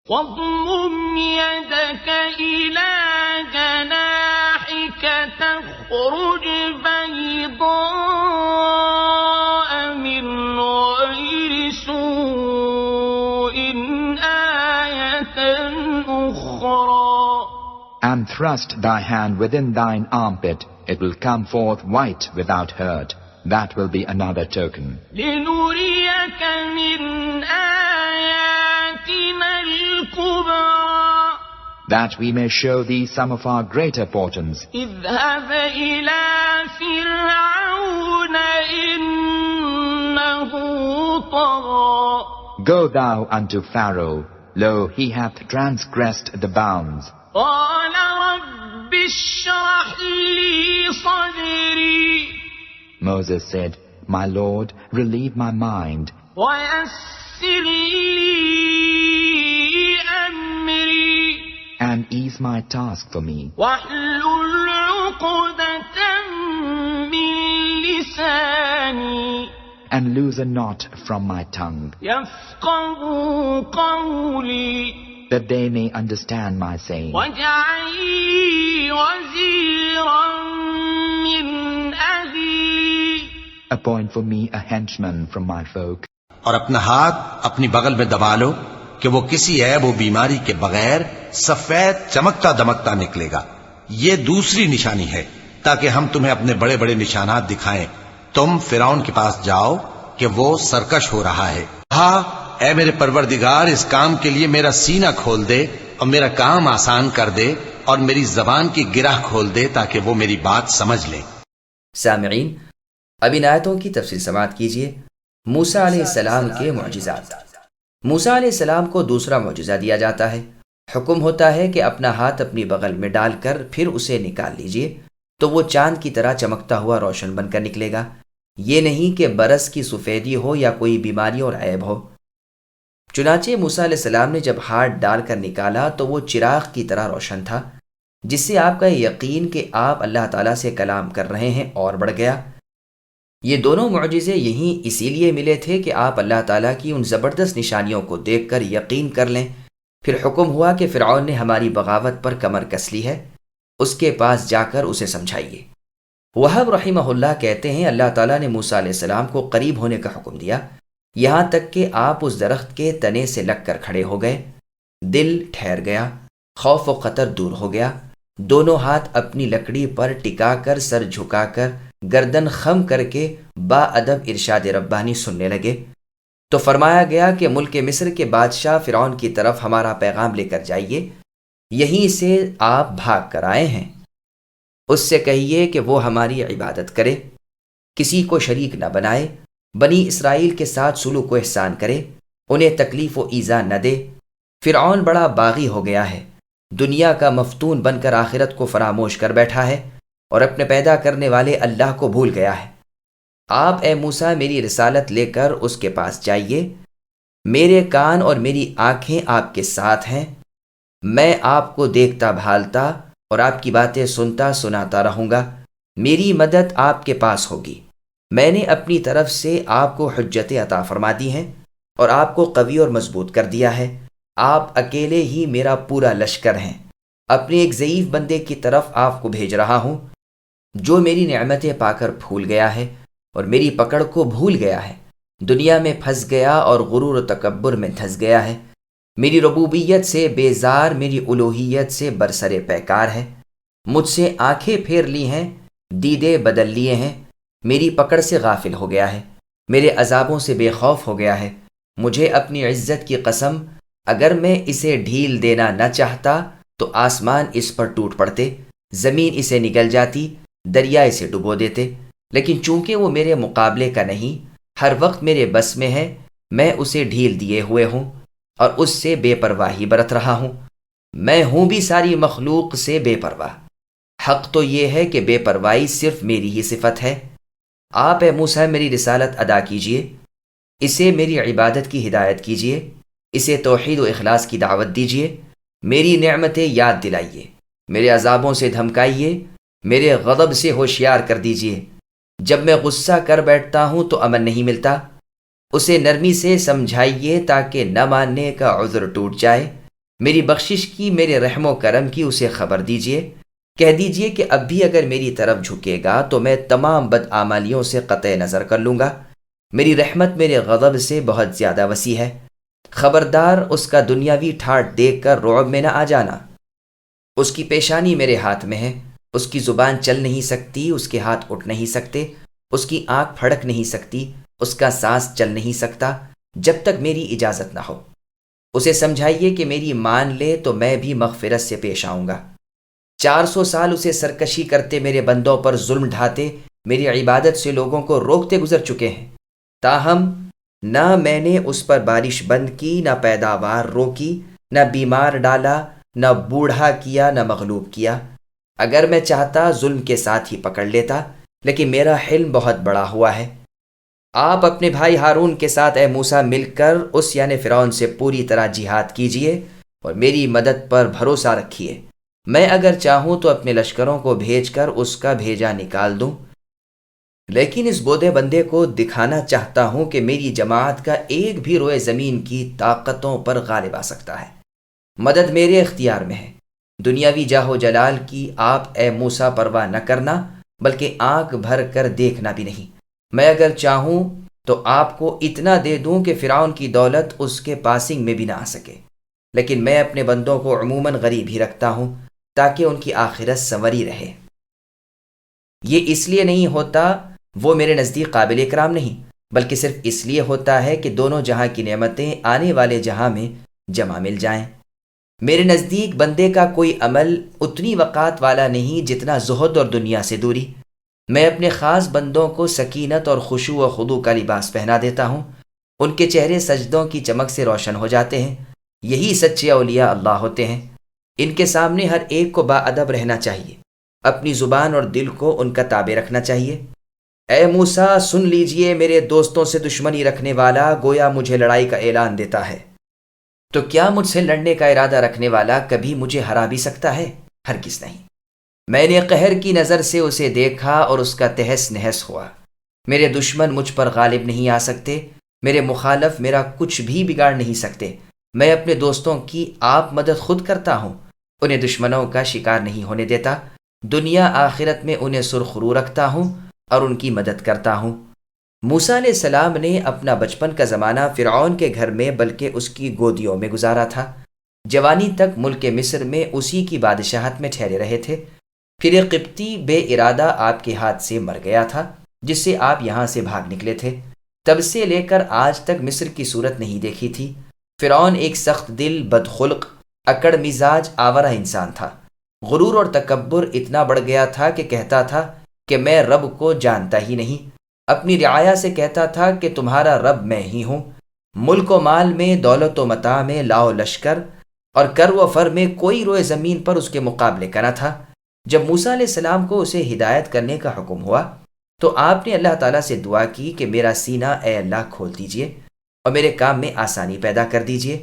واضمم يدك إلى جناحك تخرج بيضاء من غير سوء آية أخرى. And thrust thy hand within thine armpit, it will come forth white without hurt. That will be another token. لنريك من آياتنا الكبرى. That we may show thee some of our greater portents. اذهب إلى فرعون إنه طغى. Go thou unto Pharaoh, lo, he hath transgressed the bounds. قال رب اشرح لي صدري. Moses said, My Lord, relieve my mind, ويسر لي أمري. and ease my task for me, واحلل عقدة من لساني. and loose a knot from my tongue, يفقهوا قولي. that they may understand my saying. واجعل لي وزيرا من أهلي. Appoint for me a henchman from my folk, اور اپنا ہاتھ اپنی بغل میں دبا لو کہ وہ کسی عیب و بیماری کے بغیر سفید چمکتا دمکتا نکلے گا. یہ دوسری نشانی ہے تاکہ ہم تمہیں اپنے بڑے بڑے نشانات دکھائیں. تم فرعون کے پاس جاؤ کہ وہ سرکش ہو رہا ہے. ہاں اے میرے پروردگار، اس کام کے لیے میرا سینہ کھول دے اور میرا کام آسان کر دے اور میری زبان کی گرہ کھول دے تاکہ وہ میری بات سمجھ لیں. سامعین، اب ان آیتوں کی تفصیل سماعت کیجیے. موسیٰ علیہ السلام کے معجزات. موسیٰ علیہ السلام کو دوسرا معجزہ دیا جاتا ہے. حکم ہوتا ہے کہ اپنا ہاتھ اپنی بغل میں ڈال کر پھر اسے نکال لیجیے تو وہ چاند کی طرح چمکتا ہوا روشن بن کر نکلے گا. یہ نہیں کہ برس کی سفیدی ہو یا کوئی بیماری اور عیب ہو. چنانچہ موسیٰ علیہ السلام نے جب ہاتھ ڈال کر نکالا تو وہ چراغ کی طرح روشن تھا، جس سے آپ کا یقین کہ آپ اللہ تعالیٰ سے کلام کر رہے ہیں اور بڑھ گیا. یہ دونوں معجزے یہیں اسی لیے ملے تھے کہ آپ اللہ تعالیٰ کی ان زبردست نشانیوں کو دیکھ کر یقین کر لیں. پھر حکم ہوا کہ فرعون نے ہماری بغاوت پر کمر کس لی ہے، اس کے پاس جا کر اسے سمجھائیے. وہب رحمہ اللہ کہتے ہیں اللہ تعالیٰ نے موسیٰ علیہ السلام کو قریب ہونے کا حکم دیا، یہاں تک کہ آپ اس درخت کے تنے سے لگ کر کھڑے ہو گئے. دل ٹھہر گیا، خوف و خطر دور ہو گیا. دونوں ہاتھ اپنی لکڑی پر ٹکا کر، سر جھکا کر، گردن خم کر کے با ادب ارشاد ربانی سننے لگے. تو فرمایا گیا کہ ملک مصر کے بادشاہ فرعون کی طرف ہمارا پیغام لے کر جائیے، یہیں سے آپ بھاگ کر آئے ہیں. اس سے کہیے کہ وہ ہماری عبادت کرے، کسی کو شریک نہ بنائے، بنی اسرائیل کے ساتھ سلوک و احسان کرے، انہیں تکلیف و ایذا نہ دے. فرعون بڑا باغی ہو گیا ہے، دنیا کا مفتون بن کر آخرت کو فراموش کر بیٹھا ہے اور اپنے پیدا کرنے والے اللہ کو بھول گیا ہے. آپ اے موسیٰ میری رسالت لے کر اس کے پاس جائیے. میرے کان اور میری آنکھیں آپ کے ساتھ ہیں، میں آپ کو دیکھتا بھالتا اور آپ کی باتیں سنتا سناتا رہوں گا. میری مدد آپ کے پاس ہوگی. میں نے اپنی طرف سے آپ کو حجتیں عطا فرما دی ہیں اور آپ کو قوی اور مضبوط کر دیا ہے. آپ اکیلے ہی میرا پورا لشکر ہیں. اپنے ایک ضعیف بندے کی طرف آپ کو بھیج رہا ہوں جو میری نعمتیں پا کر پھول گیا ہے اور میری پکڑ کو بھول گیا ہے، دنیا میں پھنس گیا اور غرور و تکبر میں دھنس گیا ہے. میری ربوبیت سے بیزار، میری الوہیت سے برسر پیکار ہے. مجھ سے آنکھیں پھیر لی ہیں، دیدے بدل لیے ہیں، میری پکڑ سے غافل ہو گیا ہے، میرے عذابوں سے بے خوف ہو گیا ہے. مجھے اپنی عزت کی قسم، اگر میں اسے ڈھیل دینا نہ چاہتا تو آسمان اس پر ٹوٹ پڑتے، زمین اسے نگل جاتی، دریا اسے ڈبو دیتے. لیکن چونکہ وہ میرے مقابلے کا نہیں، ہر وقت میرے بس میں ہے، میں اسے ڈھیل دیے ہوئے ہوں اور اس سے بے پرواہی برت رہا ہوں. میں ہوں بھی ساری مخلوق سے بے پرواہ. حق تو یہ ہے کہ بے پرواہی صرف میری ہی صفت ہے. آپ اے موسیٰ میری رسالت ادا کیجیے، اسے میری عبادت کی ہدایت کیجیے، اسے توحید و اخلاص کی دعوت دیجیے، میری نعمتیں یاد دلائیے، میرے عذابوں سے دھمکائیے، میرے غضب سے ہوشیار کر دیجیے. جب میں غصہ کر بیٹھتا ہوں تو امن نہیں ملتا. اسے نرمی سے سمجھائیے تاکہ نہ ماننے کا عذر ٹوٹ جائے. میری بخشش کی، میرے رحم و کرم کی اسے خبر دیجئے، کہہ دیجئے کہ اب بھی اگر میری طرف جھکے گا تو میں تمام بدعمالیوں سے قطع نظر کر لوں گا۔ میری رحمت میرے غضب سے بہت زیادہ وسیع ہے، خبردار اس کا دنیاوی ٹھاٹ دیکھ کر رعب میں نہ آ جانا۔ اس کی پیشانی میرے ہاتھ میں ہے، اس کی زبان چل نہیں سکتی، اس کے ہاتھ اٹھ نہیں سکتے، اس کی آنکھ پھڑک نہیں سکتی، اس کا سانس چل نہیں سکتا جب تک میری اجازت نہ ہو۔ اسے سمجھائیے کہ میری مان لے تو میں بھی مغفرت سے پیش آؤں گا۔ 400 سال اسے سرکشی کرتے میرے بندوں پر ظلم ڈھاتے میری عبادت سے لوگوں کو روکتے گزر چکے ہیں، تاہم نہ میں نے اس پر بارش بند کی، نہ پیداوار روکی، نہ بیمار ڈالا، نہ بوڑھا کیا، نہ مغلوب کیا۔ اگر میں چاہتا ظلم کے ساتھ ہی پکڑ لیتا، لیکن میرا حلم بہت بڑا ہوا ہے۔ آپ اپنے بھائی ہارون کے ساتھ اے موسیٰ مل کر اس یعنی فرعون سے پوری طرح جہاد کیجئے اور میری مدد پر بھروسہ رکھیے۔ میں اگر چاہوں تو اپنے لشکروں کو بھیج کر اس کا بھیجا نکال دوں، لیکن اس بودے بندے کو دکھانا چاہتا ہوں کہ میری جماعت کا ایک بھی روئے زمین کی طاقتوں پر غالب آ سکتا ہے۔ مدد میرے اختیار میں ہے۔ دنیاوی جاہ و جلال کی آپ اے موسیٰ پرواہ نہ کرنا، بلکہ آنکھ بھر کر دیکھنا بھی نہیں۔ میں اگر چاہوں تو آپ کو اتنا دے دوں کہ فرعون کی دولت اس کے پاسنگ میں بھی نہ آ سکے، لیکن میں اپنے بندوں کو عموماً غریب ہی رکھتا ہوں تاکہ ان کی آخرت سنوری رہے۔ یہ اس لیے نہیں ہوتا وہ میرے نزدیک قابل اکرام نہیں، بلکہ صرف اس لیے ہوتا ہے کہ دونوں جہاں کی نعمتیں آنے والے جہاں میں جمع مل جائیں۔ میرے نزدیک بندے کا کوئی عمل اتنی وقات والا نہیں جتنا زہد اور دنیا سے دوری۔ میں اپنے خاص بندوں کو سکینت اور خشوع و خضوع کا لباس پہنا دیتا ہوں، ان کے چہرے سجدوں کی چمک سے روشن ہو جاتے ہیں۔ یہی سچے اولیاء اللہ ہوتے ہیں۔ ان کے سامنے ہر ایک کو باادب رہنا چاہیے، اپنی زبان اور دل کو ان کا تابع رکھنا چاہیے۔ اے موسیٰ سن لیجئے، میرے دوستوں سے دشمنی رکھنے والا گویا مجھے لڑائی کا اعلان دیتا ہے، تو کیا مجھ سے لڑنے کا ارادہ رکھنے والا کبھی مجھے ہرا بھی سکتا ہے؟ ہرگز نہیں۔ میں نے قہر کی نظر سے اسے دیکھا اور اس کا تہس نہس ہوا۔ میرے دشمن مجھ پر غالب نہیں آ سکتے، میرے مخالف میرا کچھ بھی بگاڑ نہیں سکتے۔ میں اپنے دوستوں کی آپ مدد خود کرتا ہوں، انہیں دشمنوں کا شکار نہیں ہونے دیتا، دنیا آخرت میں انہیں سرخرو رکھتا ہوں اور ان کی مدد کرتا ہوں۔ موسیٰ علیہ السلام نے اپنا بچپن کا زمانہ فرعون کے گھر میں بلکہ اس کی گودیوں میں گزارا تھا۔ جوانی تک ملک مصر میں اسی کی بادشاہت میں ٹھہرے رہے تھے۔ پھر ایک قبطی بے ارادہ آپ کے ہاتھ سے مر گیا تھا، جس سے آپ یہاں سے بھاگ نکلے تھے۔ تب سے لے کر آج تک مصر کی صورت نہیں دیکھی تھی۔ فرعون ایک سخت دل، بدخلق، اکڑ مزاج، آورہ انسان تھا۔ غرور اور تکبر اتنا بڑھ گیا تھا کہ کہتا تھا کہ میں رب کو جانتا ہی نہیں۔ اپنی رعایا سے کہتا تھا کہ تمہارا رب میں ہی ہوں۔ ملک و مال میں، دولت و متاع میں، لاؤ لشکر اور کر و فر میں کوئی روئے زمین پر اس کے مقابلے کا نہ تھا۔ جب موسیٰ علیہ السلام کو اسے ہدایت کرنے کا حکم ہوا تو آپ نے اللہ تعالیٰ سے دعا کی کہ میرا سینہ اے اللہ کھول دیجئے اور میرے کام میں آسانی پیدا کر دیجئے۔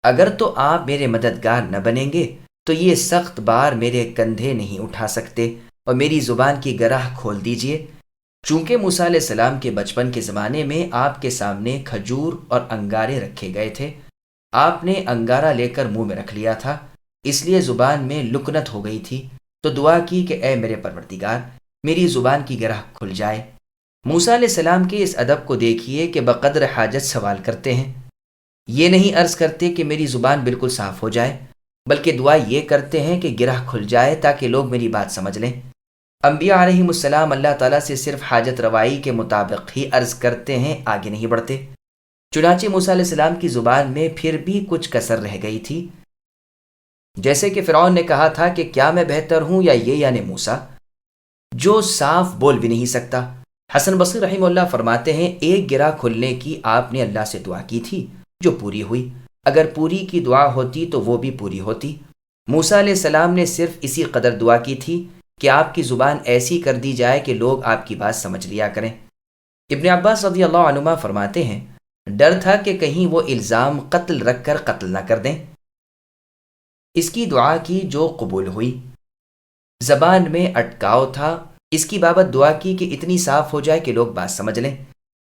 اگر تو آپ میرے مددگار نہ بنیں گے تو یہ سخت بار میرے کندھے نہیں اٹھا سکتے، اور میری زبان کی گرہ کھول دیجئے۔ چونکہ موسیٰ علیہ السلام کے بچپن کے زمانے میں آپ کے سامنے کھجور اور انگارے رکھے گئے تھے، آپ نے انگارہ لے کر منہ میں رکھ لیا تھا، اس لیے زبان میں لکنت ہو گئی تھی، تو دعا کی کہ اے میرے پروردگار میری زبان کی گرہ کھل جائے۔ موسیٰ علیہ السلام کے اس ادب کو دیکھیے کہ بقدر حاجت سوال کرتے ہیں۔ یہ نہیں عرض کرتے کہ میری زبان بالکل صاف ہو جائے، بلکہ دعا یہ کرتے ہیں کہ گرہ کھل جائے تاکہ لوگ میری بات سمجھ لیں۔ انبیاء علیہم السلام اللہ تعالیٰ سے صرف حاجت روائی کے مطابق ہی عرض کرتے ہیں، آگے نہیں بڑھتے۔ چنانچہ موسیٰ علیہ السلام کی زبان میں پھر بھی کچھ کسر رہ گئی تھی، جیسے کہ فرعون نے کہا تھا کہ کیا میں بہتر ہوں یا یہ یعنی موسیٰ جو صاف بول بھی نہیں سکتا۔ حسن بصری رحمہ اللہ فرماتے ہیں ایک گرہ کھلنے کی آپ نے اللہ سے دعا کی تھی جو پوری ہوئی، اگر پوری کی دعا ہوتی تو وہ بھی پوری ہوتی۔ موسیٰ علیہ السلام نے صرف اسی قدر دعا کی تھی کہ آپ کی زبان ایسی کر دی جائے کہ لوگ آپ کی بات سمجھ لیا کریں۔ ابن عباس رضی اللہ عنہما فرماتے ہیں ڈر تھا کہ کہیں وہ الزام قتل رکھ کر قتل نہ کر دیں۔ اس کی دعا کی جو قبول ہوئی۔ زبان میں اٹکاؤ تھا، اس کی بابت دعا کی کہ اتنی صاف ہو جائے کہ لوگ بات سمجھ لیں،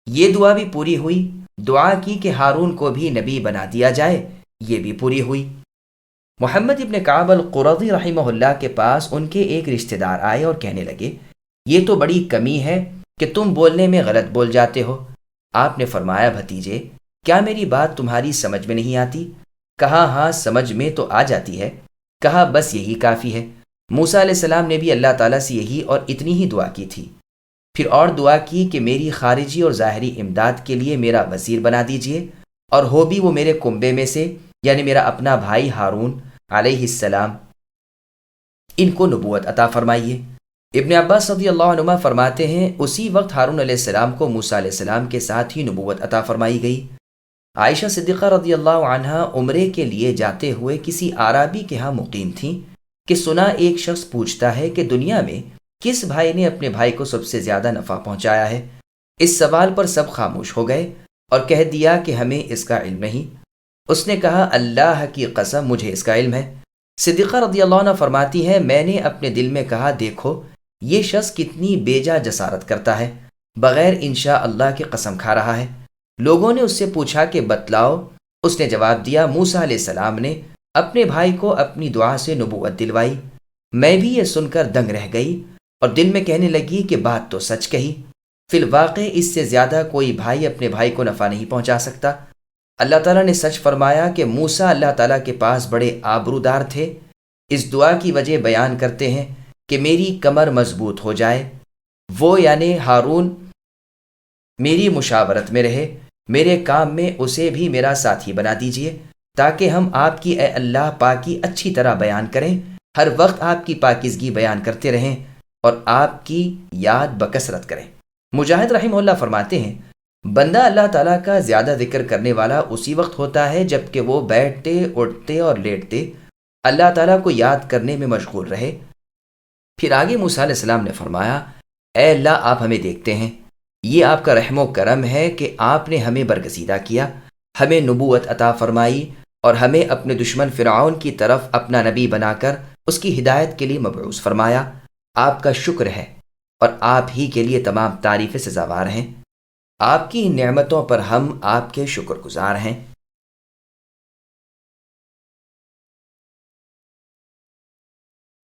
یہ دعا بھی پوری ہوئی۔ دعا کی کہ ہارون کو بھی نبی بنا دیا جائے، یہ بھی پوری ہوئی۔ محمد ابن کعب القرظی رحمہ اللہ کے پاس ان کے ایک رشتہ دار آئے اور کہنے لگے، یہ تو بڑی کمی ہے کہ تم بولنے میں غلط بول جاتے ہو۔ آپ نے فرمایا، بھتیجے کیا میری بات تمہاری سمجھ میں نہیں آتی؟ کہا ہاں سمجھ میں تو آ جاتی ہے۔ کہا بس یہی کافی ہے۔ موسیٰ علیہ السلام نے بھی اللہ تعالیٰ سے یہی اور اتنی ہی دعا کی تھی۔ پھر اور دعا کی کہ میری خارجی اور ظاہری امداد کے لیے میرا وزیر بنا دیجئے، اور ہو بھی وہ میرے کنبے میں سے، یعنی میرا اپنا بھائی ہارون علیہ السلام، ان کو نبوت عطا فرمائیے۔ ابن عباس رضی اللہ عنہما فرماتے ہیں اسی وقت ہارون علیہ السلام کو موسیٰ علیہ السلام کے ساتھ ہی نبوت عطا فرمائی گئی۔ عائشہ صدیقہ رضی اللہ عنہا عمرے کے لیے جاتے ہوئے کسی عرابی کے ہاں مقیم تھیں کہ سنا ایک شخص پوچھتا ہے کہ دنیا میں کس بھائی نے اپنے بھائی کو سب سے زیادہ نفع پہنچایا ہے؟ اس سوال پر سب خاموش ہو گئے اور کہہ دیا کہ ہمیں اس کا علم نہیں۔ اس نے کہا اللہ کی قسم مجھے اس کا علم ہے۔ صدیقہ رضی اللہ عنہ فرماتی ہے میں نے اپنے دل میں کہا دیکھو یہ شخص کتنی بیجا جسارت کرتا ہے، بغیر انشاء اللہ کی قسم کھا رہا ہے۔ لوگوں نے اس سے پوچھا کہ بتلاؤ۔ اس نے جواب دیا موسیٰ علیہ السلام نے اپنے بھائی کو اپنی دعا سے نبوت دلوائی۔ میں بھی یہ سن کر دنگ رہ گئی اور دل میں کہنے لگی کہ بات تو سچ کہی، فی الواقع اس سے زیادہ کوئی بھائی اپنے بھائی کو نفع نہیں پہنچا سکتا۔ اللہ تعالیٰ نے سچ فرمایا کہ موسیٰ اللہ تعالیٰ کے پاس بڑے آبرودار تھے۔ اس دعا کی وجہ بیان کرتے ہیں کہ میری کمر مضبوط ہو جائے، وہ یعنی ہارون میری مشاورت میں رہے، میرے کام میں اسے بھی میرا ساتھی بنا دیجئے، تاکہ ہم آپ کی اے اللہ پاکی اچھی طرح بیان کریں، ہر وقت آپ کی پاکیزگی بیان کرتے رہیں اور آپ کی یاد بکثرت کریں۔ مجاہد رحمہ اللہ فرماتے ہیں بندہ اللہ تعالیٰ کا زیادہ ذکر کرنے والا اسی وقت ہوتا ہے جب کہ وہ بیٹھتے اٹھتے اور لیٹتے اللہ تعالیٰ کو یاد کرنے میں مشغول رہے۔ پھر آگے موسیٰ علیہ السلام نے فرمایا اے اللہ آپ ہمیں دیکھتے ہیں، یہ آپ کا رحم و کرم ہے کہ آپ نے ہمیں برگزیدہ کیا، ہمیں نبوت عطا فرمائی اور ہمیں اپنے دشمن فرعون کی طرف اپنا نبی بنا کر اس کی ہدایت کے لیے مبعوث فرمایا۔ آپ کا شکر ہے اور آپ ہی کے لیے تمام تعریفیں سزاوار ہیں۔ آپ کی ان نعمتوں پر ہم آپ کے شکر گزار ہیں۔